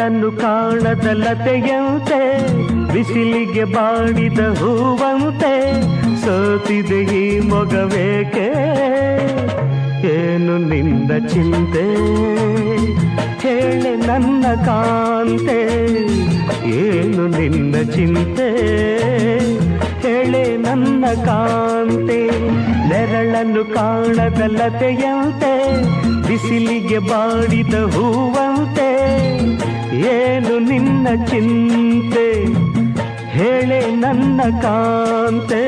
ನೆರಳನ್ನು ಕಾಣದ ಲತೆಯಂತೆ ಬಿಸಿಲಿಗೆ ಬಾಡಿದ ಹೂವಂತೆ ಸೋತಿದೆ ಈ ಮೊಗವೇಕೆ ಏನು ನಿನ್ನ ಚಿಂತೆ ಹೇಳೆ ನನ್ನ ಕಾಂತೆ ಏನು ನಿನ್ನ ಚಿಂತೆ ಹೇಳೆ ನನ್ನ ಕಾಂತೆ ನೆರಳನ್ನು ಕಾಣದ ಲತೆಯಂತೆ ಬಿಸಿಲಿಗೆ ಬಾಡಿದ ಹೂವಂತೆ ಏನು ನಿನ್ನ ಚಿಂತೆ ಹೇಳೆ ನನ್ನ ಕಾಂತೆ